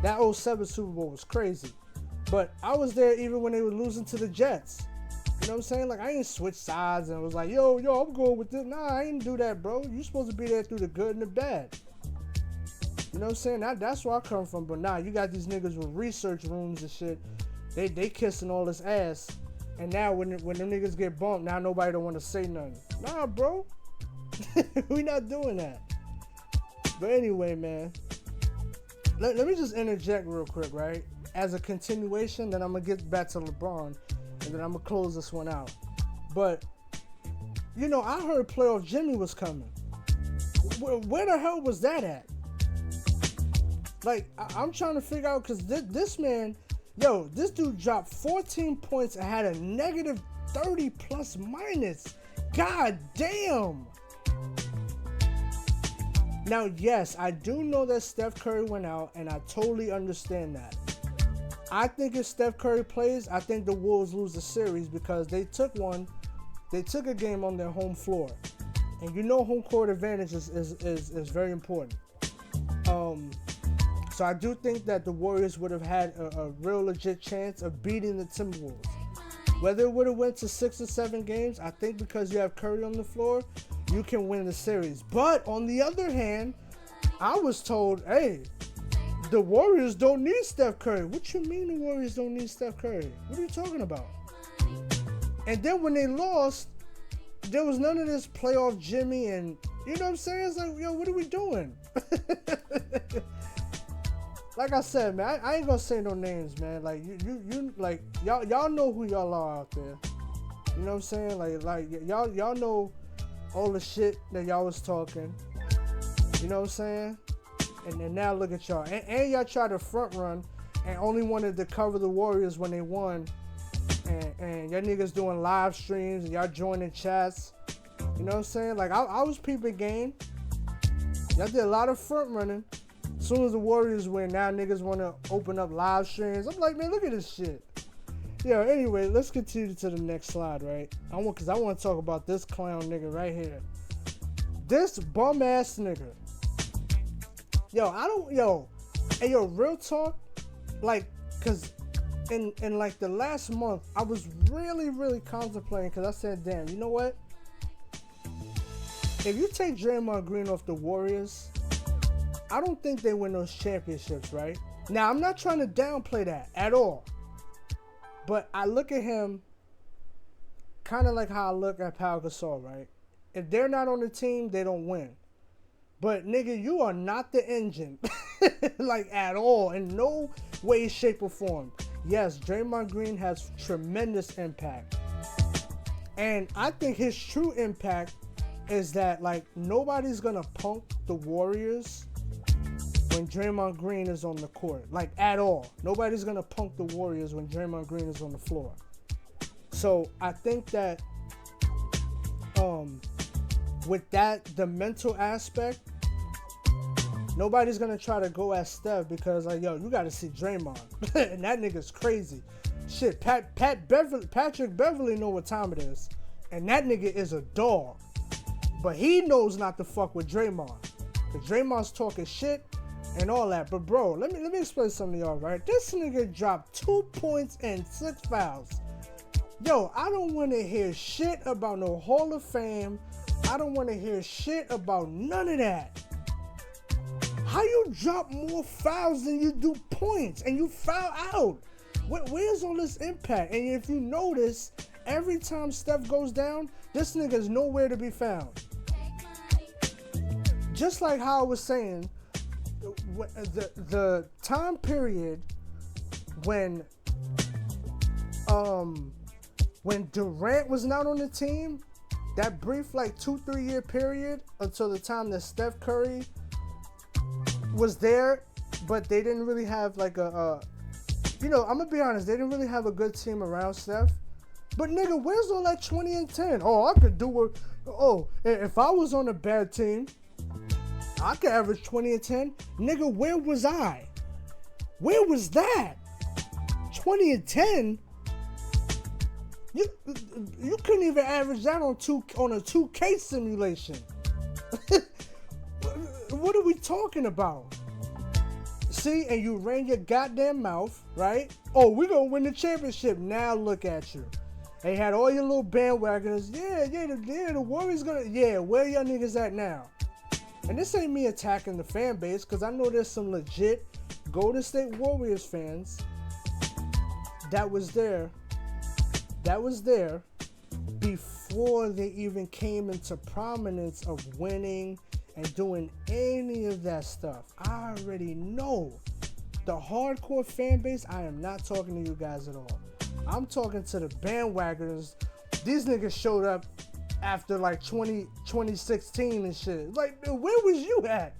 07 Super Bowl was crazy. But I was there even when they were losing to the Jets. You know what I'm saying? Like, I ain't switch sides and was like, yo, I'm going with this. Nah, I ain't do that, bro. You supposed to be there through the good and the bad. You know what I'm saying? That's where I come from. But nah, you got these niggas with research rooms and shit. They kissing all this ass. And now when them niggas get bumped, now nobody don't want to say nothing. Nah, bro. We not doing that. But anyway, man. Let me just interject real quick, right? As a continuation, then I'm going to get back to LeBron. And then I'm going to close this one out. But, you know, I heard Playoff Jimmy was coming. Where the hell was that at? Like, I'm trying to figure out, because this man, yo, this dude dropped 14 points and had a negative 30 plus minus. God damn. Now, yes, I do know that Steph Curry went out, and I totally understand that. I think if Steph Curry plays, I think the Wolves lose the series because they took a game on their home floor. And you know home court advantage is very important. So I do think that the Warriors would have had a real legit chance of beating the Timberwolves. Whether it would have went to 6 or 7 games, I think because you have Curry on the floor, you can win the series. But on the other hand, I was told, hey, the Warriors don't need Steph Curry. What you mean the Warriors don't need Steph Curry? What are you talking about? And then when they lost, there was none of this playoff Jimmy and, you know what I'm saying? It's like, yo, what are we doing? Like I said, man, I ain't gonna say no names, man. Like you like y'all know who y'all are out there. You know what I'm saying? Like y'all know all the shit that y'all was talking. You know what I'm saying? And now look at y'all. And y'all tried to front run and only wanted to cover the Warriors when they won. And y'all niggas doing live streams and y'all joining chats. You know what I'm saying? Like I was peeping game. Y'all did a lot of front running. As soon as the Warriors win, now niggas want to open up live streams. I'm like, man, look at this shit. Yeah, anyway, let's continue to the next slide, right? Because I want to talk about this clown nigga right here. This bum ass nigga. Hey, real talk, like, because in like the last month, I was really, really contemplating, because I said, damn, you know what? If you take Draymond Green off the Warriors, I don't think they win those championships, right? Now, I'm not trying to downplay that at all. But I look at him kind of like how I look at Pau Gasol, right? If they're not on the team, they don't win. But, nigga, you are not the engine. Like, at all. In no way, shape, or form. Yes, Draymond Green has tremendous impact. And I think his true impact is that, like, nobody's going to punk the Warriors when Draymond Green is on the court. Like, at all. Nobody's going to punk the Warriors when Draymond Green is on the floor. So, I think that with that, the mental aspect, nobody's going to try to go at Steph because, like, yo, you got to see Draymond. And that nigga's crazy. Shit, Patrick Beverly know what time it is. And that nigga is a dog. But he knows not to fuck with Draymond. Because Draymond's talking shit and all that. But, bro, let me explain something to y'all, right? This nigga dropped 2 points and 6 fouls. Yo, I don't want to hear shit about no Hall of Fame. I don't want to hear shit about none of that. How you drop more fouls than you do points and you foul out? Where's all this impact? And if you notice, every time Steph goes down, this nigga's nowhere to be found. Just like how I was saying, the time period when Durant was not on the team, that brief like 2-3 year period until the time that Steph Curry was there, but they didn't really have like I'm gonna be honest, they didn't really have a good team around Steph. But nigga, where's all that 20 and 10? Oh, I could do it. Oh, if I was on a bad team, I could average 20 and 10. Nigga, where was I? Where was that? 20 and 10? You couldn't even average that on a 2K simulation. What are we talking about? See, and you ran your goddamn mouth, right? Oh, we're gonna win the championship. Now look at you. They had all your little bandwagoners. Yeah, the Warriors gonna. Yeah, where y'all niggas at now? And this ain't me attacking the fan base, because I know there's some legit Golden State Warriors fans that was there before they even came into prominence of winning and doing any of that stuff. I already know. The hardcore fan base, I am not talking to you guys at all. I'm talking to the bandwagoners. These niggas showed up after like 2016 and shit. Like, where was you at?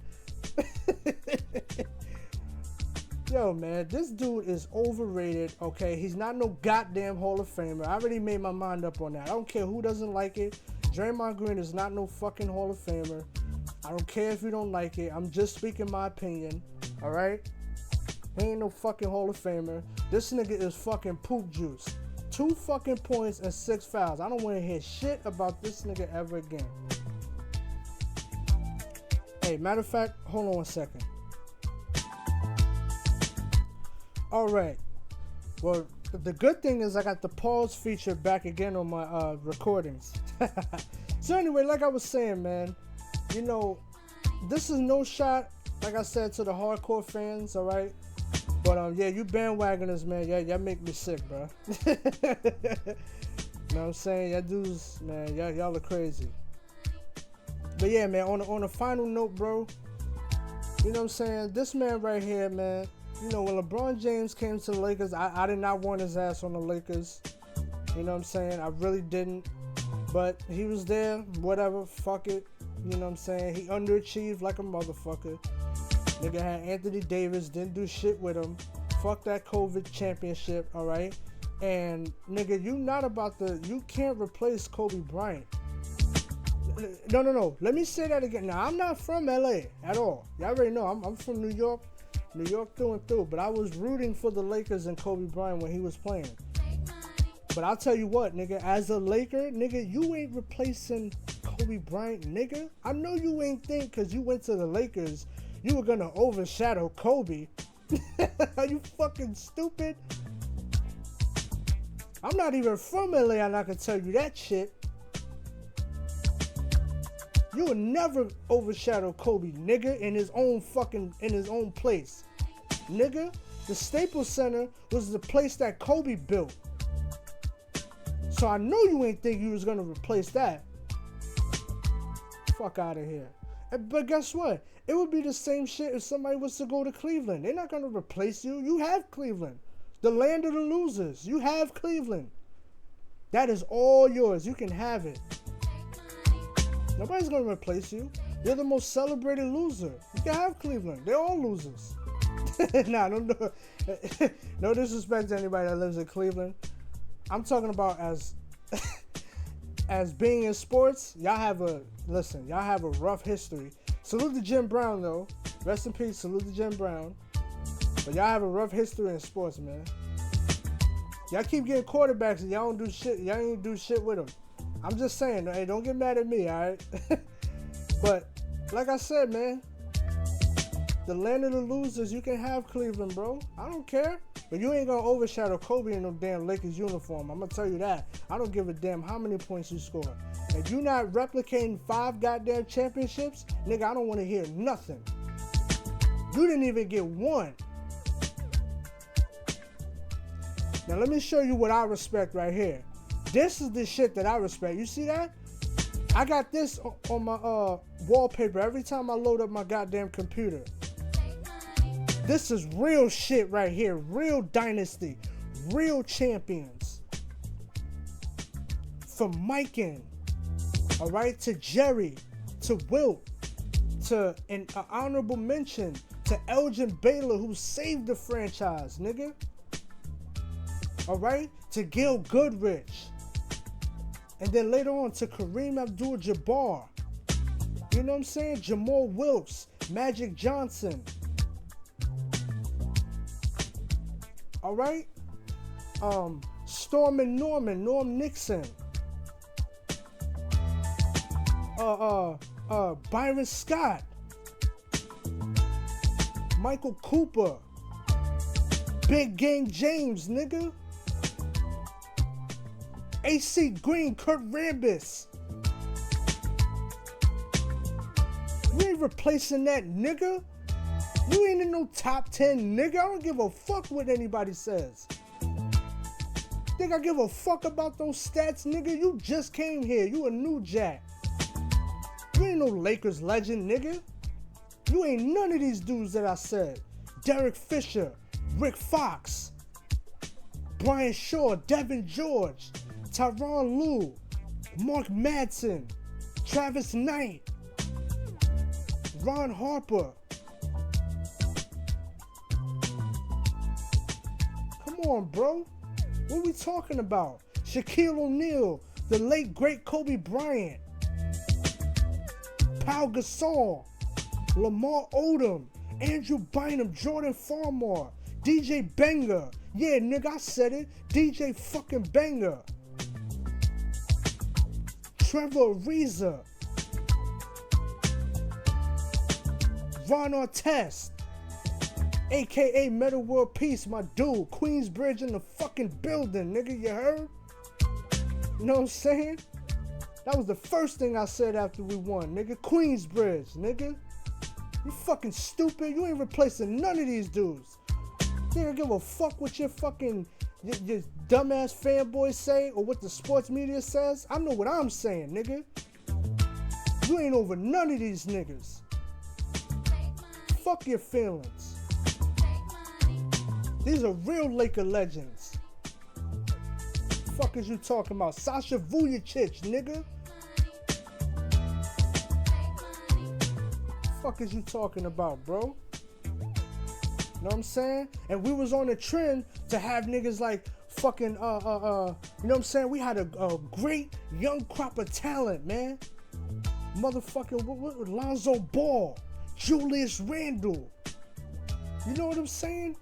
Yo, man, this dude is overrated, okay? He's not no goddamn Hall of Famer. I already made my mind up on that. I don't care who doesn't like it. Draymond Green is not no fucking Hall of Famer. I don't care if you don't like it. I'm just speaking my opinion. All right? He ain't no fucking Hall of Famer. This nigga is fucking poop juice. 2 fucking points and 6 fouls. I don't want to hear shit about this nigga ever again. Hey, matter of fact, hold on 1 second. All right. Well, the good thing is I got the pause feature back again on my recordings. So anyway, like I was saying, man, you know, this is no shot, like I said, to the hardcore fans, all right? But yeah, you bandwagoners, man, y'all make me sick, bro. You know what I'm saying? Y'all dudes, man, y'all are crazy. But yeah, man, on a final note, bro, you know what I'm saying? This man right here, man, you know, when LeBron James came to the Lakers, I did not want his ass on the Lakers. You know what I'm saying? I really didn't. But he was there, whatever, fuck it. You know what I'm saying? He underachieved like a motherfucker. Nigga had Anthony Davis, didn't do shit with him. Fuck that COVID championship, alright? And nigga, you can't replace Kobe Bryant. No. Let me say that again. Now, I'm not from LA at all. Y'all already know. I'm from New York. New York through and through. But I was rooting for the Lakers and Kobe Bryant when he was playing. But I'll tell you what, nigga, as a Laker, nigga, you ain't replacing Kobe Bryant, nigga. I know you ain't think because you went to the Lakers, you were going to overshadow Kobe. Are you fucking stupid? I'm not even from LA and I can tell you that shit. You would never overshadow Kobe, nigga, in his own place. Nigga, the Staples Center was the place that Kobe built. So I know you ain't think you was gonna replace that. Fuck out of here. But guess what? It would be the same shit if somebody was to go to Cleveland. They're not gonna replace you. You have Cleveland. The land of the losers. You have Cleveland. That is all yours. You can have it. Nobody's gonna replace you. You're the most celebrated loser. You can have Cleveland. They're all losers. Nah, no disrespect to anybody that lives in Cleveland. I'm talking about as being in sports, y'all have a rough history. Salute to Jim Brown though. Rest in peace, salute to Jim Brown. But y'all have a rough history in sports, man. Y'all keep getting quarterbacks and y'all don't do shit. Y'all ain't do shit with them. I'm just saying, hey, don't get mad at me, alright? But like I said, man, the land of the losers, you can have Cleveland, bro. I don't care. But you ain't gonna overshadow Kobe in no damn Lakers uniform. I'm gonna tell you that. I don't give a damn how many points you score. If you not replicating 5 goddamn championships, nigga, I don't want to hear nothing. You didn't even get 1. Now let me show you what I respect right here. This is the shit that I respect. You see that? I got this on my wallpaper every time I load up my goddamn computer. This is real shit right here. Real dynasty. Real champions. From Mikan, all right, to Jerry, to Wilt, to an honorable mention to Elgin Baylor, who saved the franchise, nigga. All right, to Gail Goodrich. And then later on to Kareem Abdul-Jabbar. You know what I'm saying? Jamal Wilkes, Magic Johnson. All right? Stormin' Norman, Norm Nixon. Byron Scott. Michael Cooper. Big Game James, nigga. AC Green, Kurt Rambis. You ain't replacing that, nigga. You ain't in no top 10, nigga. I don't give a fuck what anybody says. Think I give a fuck about those stats, nigga? You just came here. You a new jack. You ain't no Lakers legend, nigga. You ain't none of these dudes that I said. Derek Fisher, Rick Fox, Brian Shaw, Devin George, Tyronn Lue, Mark Madsen, Travis Knight, Ron Harper. Come on, bro. What are we talking about? Shaquille O'Neal, the late great Kobe Bryant, Pau Gasol, Lamar Odom, Andrew Bynum, Jordan Farmar, DJ Banger. Yeah, nigga, I said it. DJ fucking Banger. Trevor Ariza. Ron Artest. AKA Metal World Peace, my dude. Queensbridge in the fucking building, nigga, you heard? You know what I'm saying? That was the first thing I said after we won, nigga. Queensbridge, nigga. You fucking stupid. You ain't replacing none of these dudes. You don't give a fuck what your fucking your dumbass fanboys say or what the sports media says. I know what I'm saying, nigga. You ain't over none of these niggas. Fuck your feelings. These are real Laker legends. Fuck is you talking about? Sasha Vujacic, nigga. Fuck is you talking about, bro? You know what I'm saying? And we was on a trend to have niggas like fucking you know what I'm saying? We had a great young crop of talent, man. Motherfucking what Lonzo Ball, Julius Randle. You know what I'm saying?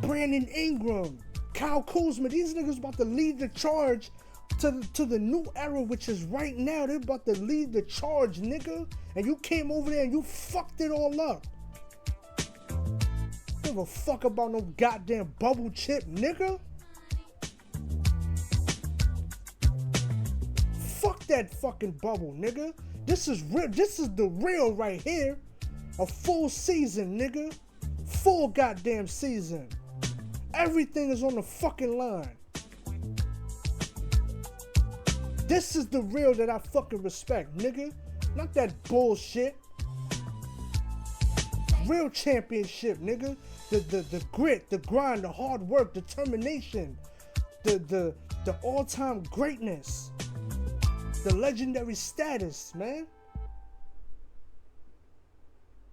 Brandon Ingram, Kyle Kuzma. These niggas about to lead the charge to the new era, which is right now. They're about to lead the charge, nigga. And you came over there and you fucked it all up. Give a fuck about no goddamn bubble chip, nigga. Fuck that fucking bubble, nigga. This is real. This is the real right here. A full season, nigga. Full goddamn season. Everything is on the fucking line. This is the real that I fucking respect, nigga. Not that bullshit. Real championship, nigga. The grit, the grind, the hard work, determination, the all-time greatness, the legendary status, man.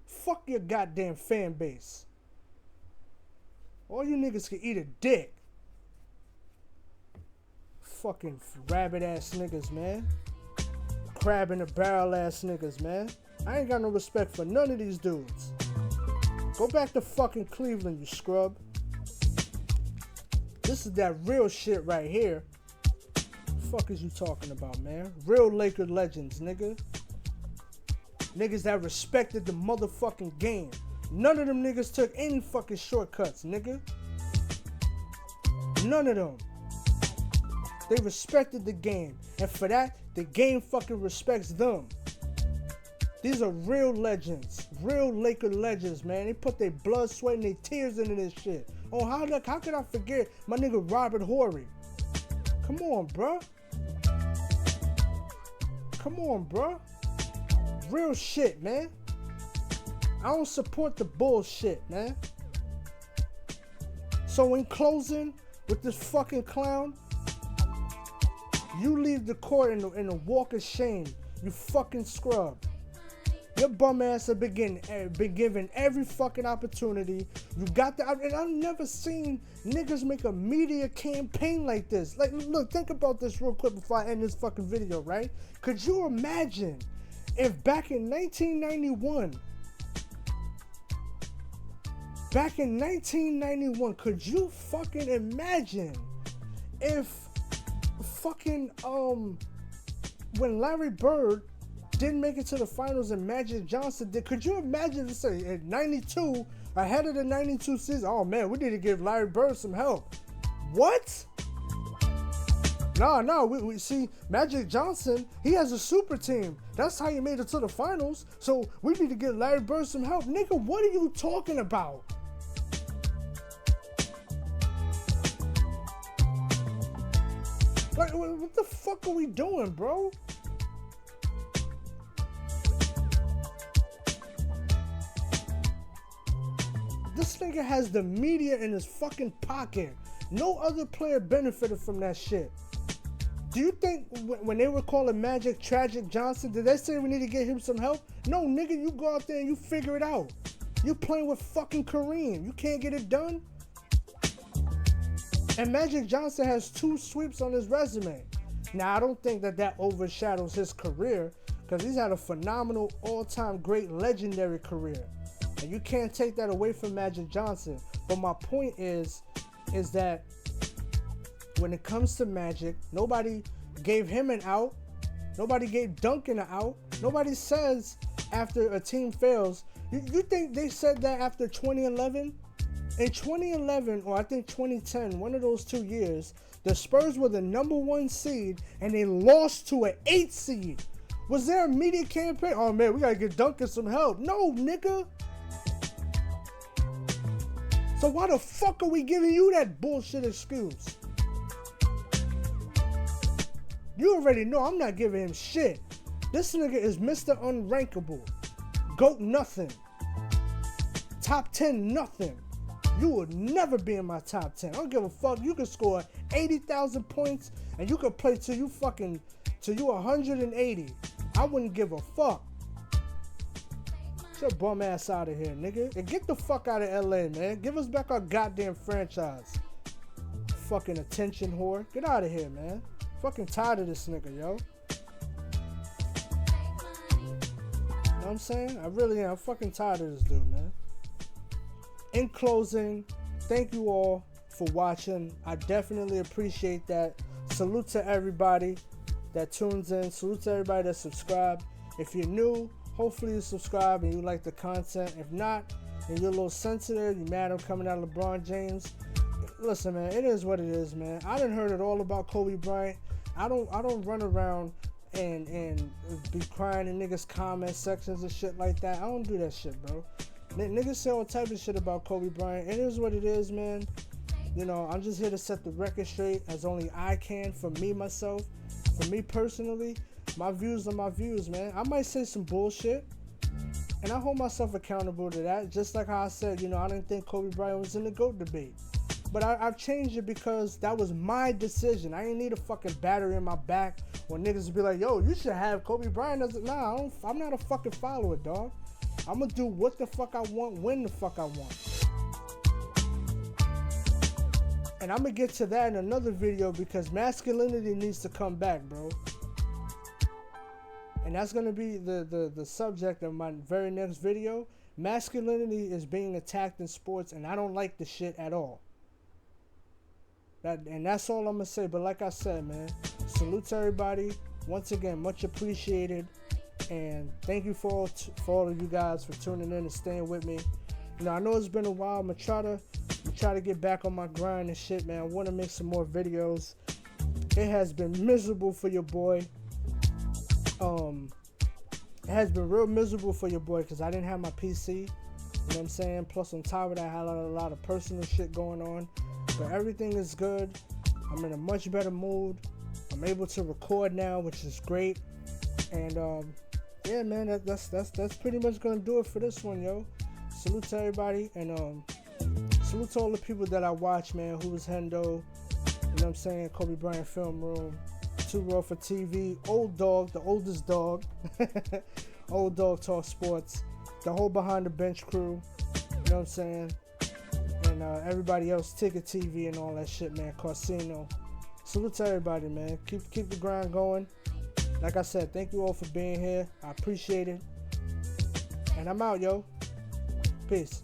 Fuck your goddamn fan base. All you niggas can eat a dick. Fucking rabbit ass niggas, man. Crab in the barrel ass niggas, man. I ain't got no respect for none of these dudes. Go back to fucking Cleveland, you scrub. This is that real shit right here. Fuck is you talking about, man? Real Laker legends, nigga. Niggas that respected the motherfucking game. None of them niggas took any fucking shortcuts, nigga. None of them. They respected the game. And for that, the game fucking respects them. These are real legends. Real Laker legends, man. They put their blood, sweat, and their tears into this shit. Oh, how could I forget my nigga Robert Horry? Come on, bro. Come on, bro. Real shit, man. I don't support the bullshit, man. So in closing, with this fucking clown, you leave the court in a walk of shame. You fucking scrub. Your bum ass have been given every fucking opportunity. You got the, and I've never seen niggas make a media campaign like this. Like, look, think about this real quick before I end this fucking video, right? Could you imagine if back in 1991, could you fucking imagine if fucking, when Larry Bird didn't make it to the finals and Magic Johnson did? Could you imagine, let's say, in 92, ahead of the 92 season, oh man, we need to give Larry Bird some help. What? No, we see Magic Johnson, he has a super team. That's how he made it to the finals. So we need to give Larry Bird some help. Nigga, what are you talking about? Like, what the fuck are we doing, bro? This nigga has the media in his fucking pocket. No other player benefited from that shit. Do you think when they were calling Magic Tragic Johnson, did they say we need to get him some help? No, nigga, you go out there and you figure it out. You playing with fucking Kareem. You can't get it done? And Magic Johnson has 2 sweeps on his resume. Now, I don't think that overshadows his career, because he's had a phenomenal, all-time great, legendary career. And you can't take that away from Magic Johnson. But my point is that when it comes to Magic, nobody gave him an out. Nobody gave Duncan an out. Nobody says after a team fails. You think they said that after 2011? In 2011, or I think 2010, one of those 2 years, the Spurs were the #1 seed and they lost to an 8 seed. Was there a media campaign? Oh man, we gotta get Duncan some help. No, nigga. So why the fuck are we giving you that bullshit excuse? You already know I'm not giving him shit. This nigga is Mr. Unrankable. GOAT nothing. Top 10 nothing. You would never be in my top 10. I don't give a fuck. You can score 80,000 points and you can play till you 180. I wouldn't give a fuck. Get your bum ass out of here, nigga. And get the fuck out of LA, man. Give us back our goddamn franchise. Fucking attention whore. Get out of here, man. Fucking tired of this nigga, yo. You know what I'm saying? I really am. I'm fucking tired of this dude, man. In closing, thank you all for watching. I definitely appreciate that. Salute to everybody that tunes in. Salute to everybody that subscribed. If you're new, hopefully you subscribe and you like the content. If not, and you're a little sensitive, you mad I'm coming out of LeBron James. Listen, man, it is what it is, man. I done heard it all about Kobe Bryant. I don't run around and be crying in niggas' comment sections and shit like that. I don't do that shit, bro. Niggas say all type of shit about Kobe Bryant. It is what it is, man. You know, I'm just here to set the record straight as only I can for me, myself. For me personally, my views are my views, man. I might say some bullshit, and I hold myself accountable to that. Just like how I said, you know, I didn't think Kobe Bryant was in the GOAT debate. But I've changed it because that was my decision. I didn't need a fucking battery in my back or niggas be like, yo, you should have Kobe Bryant. Nah, I'm not a fucking follower, dog. I'm gonna do what the fuck I want, when the fuck I want. And I'm gonna get to that in another video because masculinity needs to come back, bro. And that's gonna be the subject of my very next video. Masculinity is being attacked in sports, and I don't like the shit at all. And that's all I'm gonna say. But like I said, man, salute to everybody. Once again, much appreciated. And thank you for all of you guys for tuning in and staying with me. You know, I know it's been a while. I'm gonna try to get back on my grind and shit, man. I want to make some more videos. It has been miserable for your boy. It has been real miserable for your boy because I didn't have my PC. You know what I'm saying? Plus, on top of that, I had a lot of personal shit going on. But everything is good. I'm in a much better mood. I'm able to record now, which is great. And yeah, man, that's pretty much gonna do it for this one, yo. Salute to everybody, and salute to all the people that I watch, man. Who was Hendo? You know what I'm saying? Kobe Bryant Film Room, Too Raw for TV, Old Dog, the oldest dog, Old Dog Talk Sports, the whole Behind the Bench crew. You know what I'm saying? And everybody else, Ticket TV and all that shit, man. Carsino. Salute to everybody, man. Keep the grind going. Like I said, thank you all for being here. I appreciate it. And I'm out, yo. Peace.